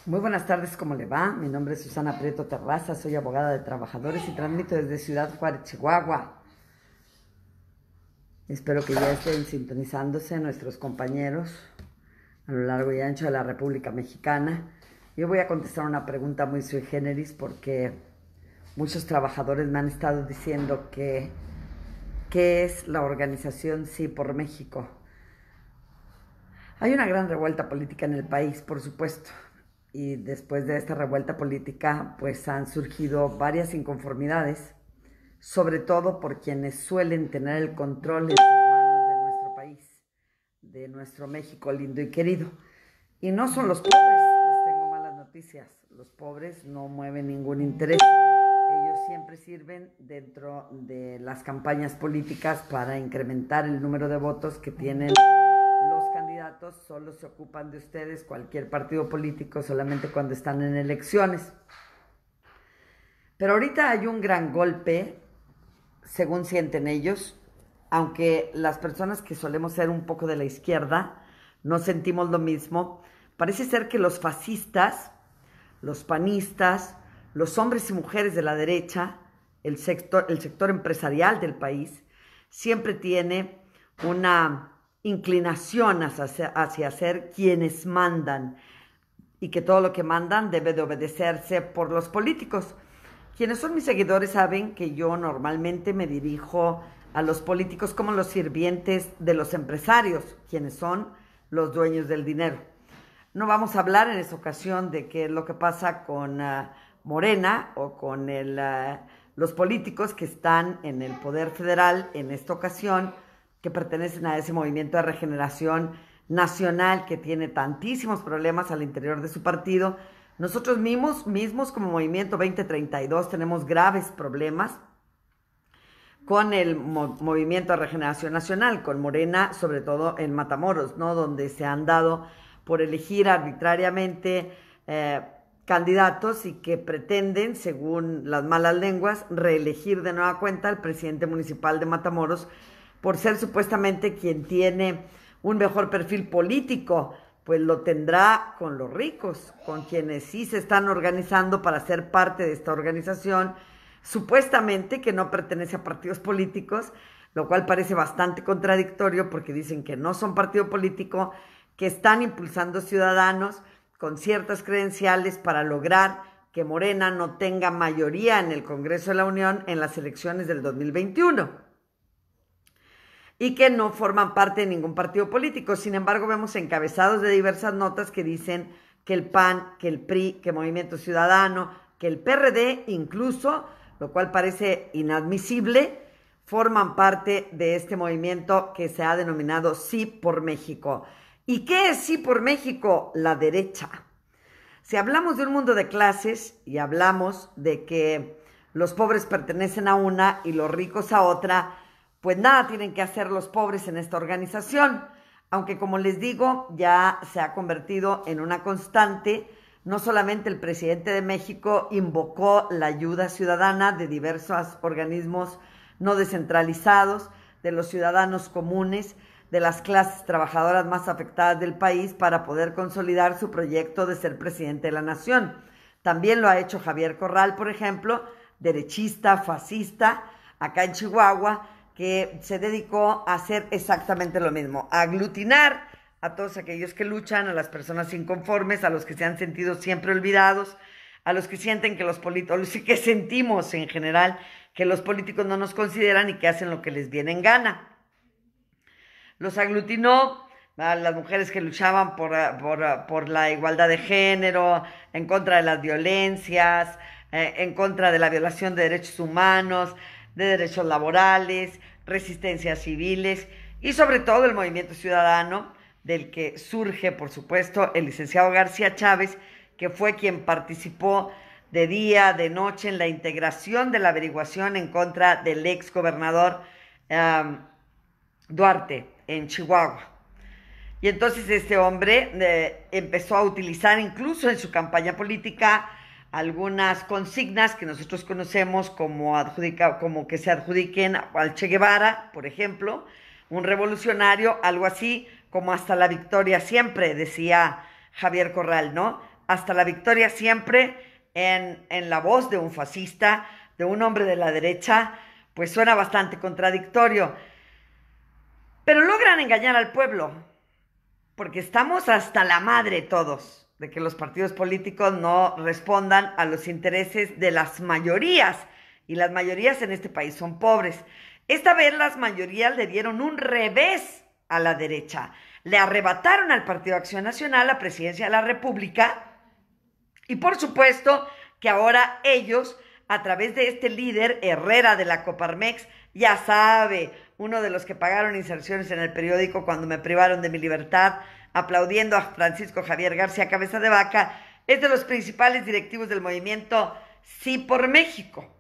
Muy buenas tardes, ¿cómo le va? Mi nombre es Susana Prieto Terraza, soy abogada de trabajadores y transmito desde Ciudad Juárez, Chihuahua. Espero que ya estén sintonizándose nuestros compañeros a lo largo y ancho de la República Mexicana. Yo voy a contestar una pregunta muy sui generis porque muchos trabajadores me han estado diciendo que ¿qué es la organización Sí por México? Hay una gran revuelta política en el país, por supuesto. Y después de esta revuelta política, pues han surgido varias inconformidades, sobre todo por quienes suelen tener el control en sus manos de nuestro país, de nuestro México lindo y querido. Y no son los pobres, les tengo malas noticias. Los pobres no mueven ningún interés. Ellos siempre sirven dentro de las campañas políticas para incrementar el número de votos que tienen los candidatos. Solo se ocupan de ustedes, cualquier partido político, solamente cuando están en elecciones. Pero ahorita hay un gran golpe, según sienten ellos, aunque las personas que solemos ser un poco de la izquierda no sentimos lo mismo. Parece ser que los fascistas, los panistas, los hombres y mujeres de la derecha, el sector empresarial del país, siempre tiene una inclinación hacia ser quienes mandan y que todo lo que mandan debe de obedecerse por los políticos. Quienes son mis seguidores saben que yo normalmente me dirijo a los políticos como los sirvientes de los empresarios, quienes son los dueños del dinero. No vamos a hablar en esta ocasión de qué es lo que pasa con Morena o con los políticos que están en el poder federal en esta ocasión, que pertenecen a ese movimiento de regeneración nacional que tiene tantísimos problemas al interior de su partido. Nosotros mismos como Movimiento 2032 tenemos graves problemas con el Movimiento de Regeneración Nacional, con Morena, sobre todo en Matamoros, ¿no? Donde se han dado por elegir arbitrariamente candidatos y que pretenden, según las malas lenguas, reelegir de nueva cuenta al presidente municipal de Matamoros por ser supuestamente quien tiene un mejor perfil político. Pues lo tendrá con los ricos, con quienes sí se están organizando para ser parte de esta organización, supuestamente que no pertenece a partidos políticos, lo cual parece bastante contradictorio porque dicen que no son partido político, que están impulsando ciudadanos con ciertas credenciales para lograr que Morena no tenga mayoría en el Congreso de la Unión en las elecciones del 2021. Y que no forman parte de ningún partido político. Sin embargo, vemos encabezados de diversas notas que dicen que el PAN, que el PRI, que Movimiento Ciudadano, que el PRD incluso, lo cual parece inadmisible, forman parte de este movimiento que se ha denominado Sí por México. ¿Y qué es Sí por México? La derecha. Si hablamos de un mundo de clases y hablamos de que los pobres pertenecen a una y los ricos a otra, pues nada tienen que hacer los pobres en esta organización, aunque como les digo, ya se ha convertido en una constante. No solamente el presidente de México invocó la ayuda ciudadana de diversos organismos no descentralizados, de los ciudadanos comunes, de las clases trabajadoras más afectadas del país para poder consolidar su proyecto de ser presidente de la nación. También lo ha hecho Javier Corral, por ejemplo, derechista, fascista, acá en Chihuahua, que se dedicó a hacer exactamente lo mismo, a aglutinar a todos aquellos que luchan, a las personas inconformes, a los que se han sentido siempre olvidados, a los que sienten que los políticos, que sentimos en general que los políticos no nos consideran y que hacen lo que les viene en gana. Los aglutinó a las mujeres que luchaban por la igualdad de género, en contra de las violencias, en contra de la violación de derechos humanos, de derechos laborales, resistencias civiles y sobre todo el movimiento ciudadano, del que surge, por supuesto, el licenciado García Chávez, que fue quien participó de día, de noche en la integración de la averiguación en contra del ex gobernador Duarte en Chihuahua. Y entonces este hombre empezó a utilizar incluso en su campaña política algunas consignas que nosotros conocemos como que se adjudiquen al Che Guevara, por ejemplo, un revolucionario, algo así como hasta la victoria siempre, decía Javier Corral, ¿no? hasta la victoria siempre en la voz de un fascista, de un hombre de la derecha, pues suena bastante contradictorio. Pero logran engañar al pueblo, porque estamos hasta la madre todos de que los partidos políticos no respondan a los intereses de las mayorías, y las mayorías en este país son pobres. Esta vez las mayorías le dieron un revés a la derecha. Le arrebataron al Partido Acción Nacional la presidencia de la República, y por supuesto que ahora ellos, a través de este líder, Herrera de la Coparmex, ya sabe, uno de los que pagaron inserciones en el periódico cuando me privaron de mi libertad, aplaudiendo a Francisco Javier García Cabeza de Vaca, es de los principales directivos del movimiento Sí por México.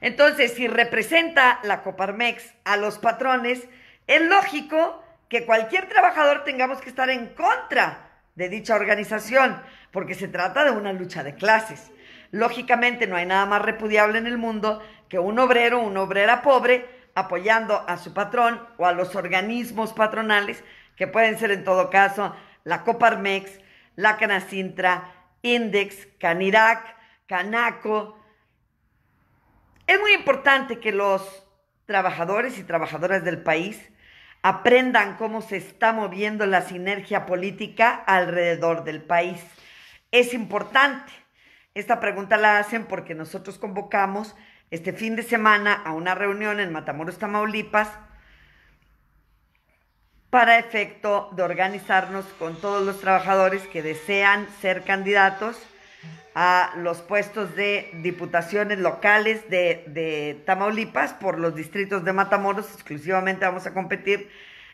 Entonces, si representa la Coparmex a los patrones, es lógico que cualquier trabajador tengamos que estar en contra de dicha organización, porque se trata de una lucha de clases. Lógicamente no hay nada más repudiable en el mundo que un obrero, una obrera pobre, apoyando a su patrón o a los organismos patronales, que pueden ser en todo caso la Coparmex, la Canacintra, Index, Canirac, Canaco. Es muy importante que los trabajadores y trabajadoras del país aprendan cómo se está moviendo la sinergia política alrededor del país. Es importante. Esta pregunta la hacen porque nosotros convocamos este fin de semana a una reunión en Matamoros, Tamaulipas, para efecto de organizarnos con todos los trabajadores que desean ser candidatos a los puestos de diputaciones locales de Tamaulipas por los distritos de Matamoros. Exclusivamente vamos a competir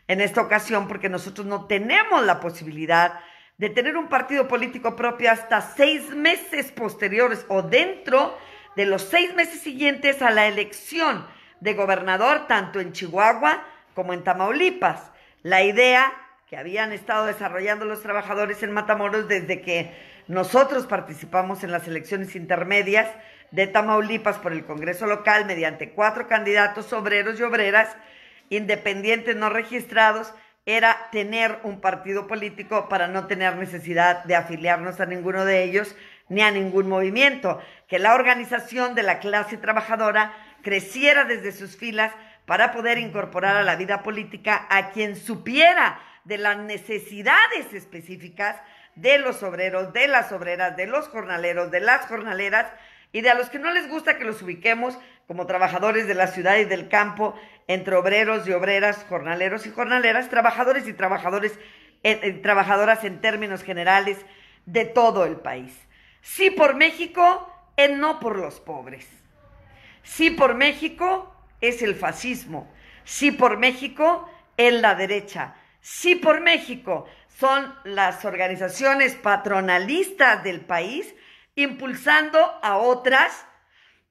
en esta ocasión porque nosotros no tenemos la posibilidad de tener un partido político propio hasta 6 meses posteriores o dentro de los 6 meses siguientes a la elección de gobernador, tanto en Chihuahua como en Tamaulipas. La idea que habían estado desarrollando los trabajadores en Matamoros desde que nosotros participamos en las elecciones intermedias de Tamaulipas por el Congreso local mediante 4 candidatos obreros y obreras independientes no registrados, era tener un partido político para no tener necesidad de afiliarnos a ninguno de ellos ni a ningún movimiento, que la organización de la clase trabajadora creciera desde sus filas para poder incorporar a la vida política a quien supiera de las necesidades específicas de los obreros, de las obreras, de los jornaleros, de las jornaleras, y de a los que no les gusta que los ubiquemos como trabajadores de la ciudad y del campo, entre obreros y obreras, jornaleros y jornaleras, trabajadores y trabajadoras en términos generales de todo el país. Sí por México es no por los pobres. Sí por México es el fascismo. Sí por México es la derecha. Sí por México son las organizaciones patronalistas del país impulsando a otras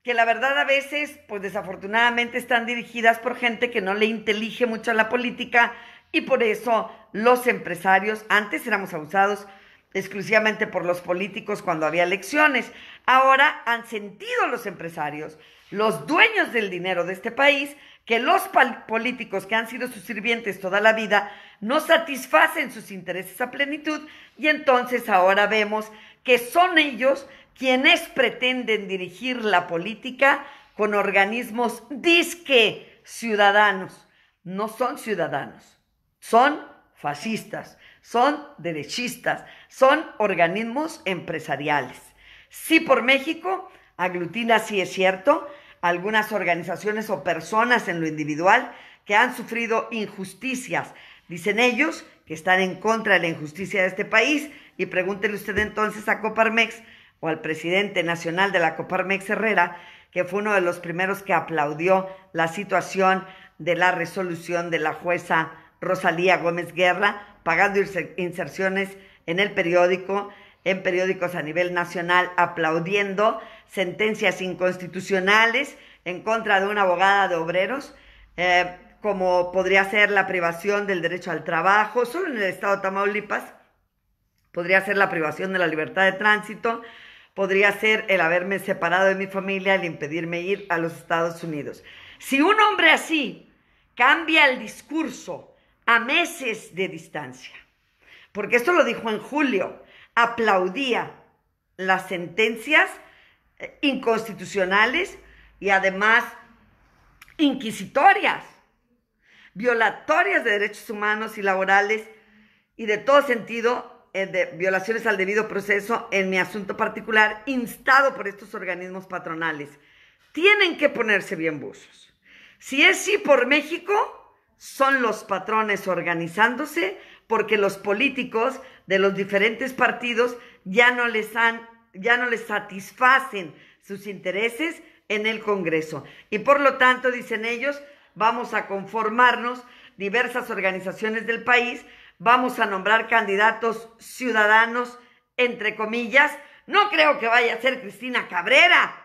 que la verdad a veces, pues desafortunadamente están dirigidas por gente que no le intelige mucho a la política, y por eso los empresarios, antes éramos abusados exclusivamente por los políticos cuando había elecciones, ahora han sentido los empresarios, los dueños del dinero de este país, que los políticos que han sido sus sirvientes toda la vida no satisfacen sus intereses a plenitud, y entonces ahora vemos que son ellos quienes pretenden dirigir la política con organismos disque ciudadanos. No son ciudadanos, son fascistas, son derechistas, son organismos empresariales. Sí por México aglutina, sí es cierto, algunas organizaciones o personas en lo individual que han sufrido injusticias. Dicen ellos que están en contra de la injusticia de este país, y pregúntele usted entonces a Coparmex o al presidente nacional de la Coparmex, Herrera, que fue uno de los primeros que aplaudió la situación de la resolución de la jueza Rosalía Gómez Guerra, pagando inserciones en el periódico, en periódicos a nivel nacional, aplaudiendo sentencias inconstitucionales en contra de una abogada de obreros, como podría ser la privación del derecho al trabajo. Solo en el estado de Tamaulipas podría ser la privación de la libertad de tránsito, podría ser el haberme separado de mi familia, el impedirme ir a los Estados Unidos. Si un hombre así cambia el discurso a meses de distancia, porque esto lo dijo en julio, aplaudía las sentencias inconstitucionales y además inquisitorias, violatorias de derechos humanos y laborales y de todo sentido de violaciones al debido proceso en mi asunto particular, instado por estos organismos patronales. Tienen que ponerse bien buzos. Si es sí por México, son los patrones organizándose porque los políticos de los diferentes partidos ya no les satisfacen sus intereses en el Congreso. Y por lo tanto, dicen ellos, vamos a conformarnos diversas organizaciones del país, vamos a nombrar candidatos ciudadanos, entre comillas. No creo que vaya a ser Cristina Cabrera,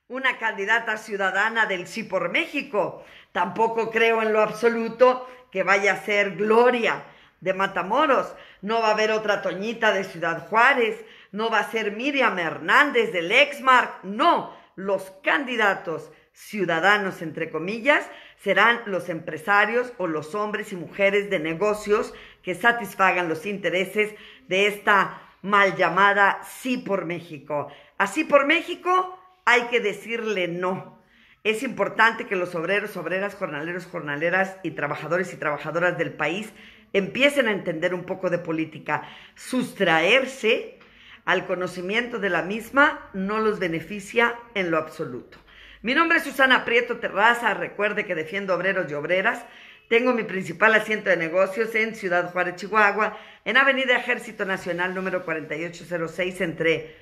una candidata ciudadana del Sí por México. Tampoco creo en lo absoluto que vaya a ser Gloria de Matamoros. No va a haber otra Toñita de Ciudad Juárez. No va a ser Miriam Hernández del Exmark. No, los candidatos ciudadanos, entre comillas, serán los empresarios o los hombres y mujeres de negocios que satisfagan los intereses de esta mal llamada Sí por México. Así por México hay que decirle no. Es importante que los obreros, obreras, jornaleros, jornaleras y trabajadoras del país empiecen a entender un poco de política. Sustraerse al conocimiento de la misma no los beneficia en lo absoluto. Mi nombre es Susana Prieto Terraza. Recuerde que defiendo obreros y obreras. Tengo mi principal asiento de negocios en Ciudad Juárez, Chihuahua, en Avenida Ejército Nacional número 4806 entre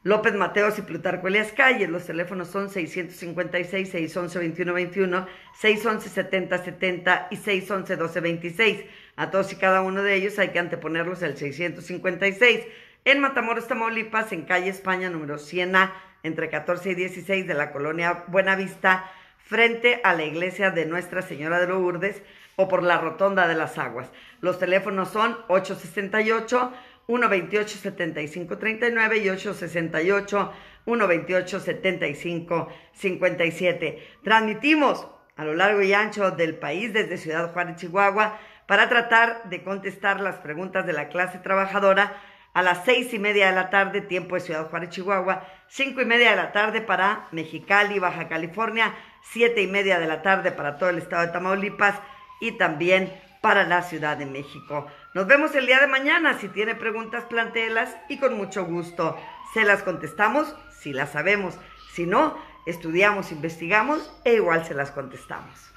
López Mateos y Plutarco Elías Calles. Los teléfonos son 656-611-2121, 611-7070 y 611-1226. A todos y cada uno de ellos hay que anteponerlos al 656. En Matamoros, Tamaulipas, en calle España número 100A, entre 14 y 16 de la colonia Buenavista, frente a la iglesia de Nuestra Señora de Lourdes o por la Rotonda de las Aguas. Los teléfonos son 868-128-7539 y 868-128-7557. Transmitimos a lo largo y ancho del país desde Ciudad Juárez, Chihuahua, para tratar de contestar las preguntas de la clase trabajadora a las 6:30 de la tarde, tiempo de Ciudad Juárez, Chihuahua, 5:30 de la tarde para Mexicali, Baja California, 7:30 de la tarde para todo el estado de Tamaulipas y también para la Ciudad de México. Nos vemos el día de mañana. Si tiene preguntas, plantéelas y con mucho gusto se las contestamos si las sabemos. Si no, estudiamos, investigamos e igual se las contestamos.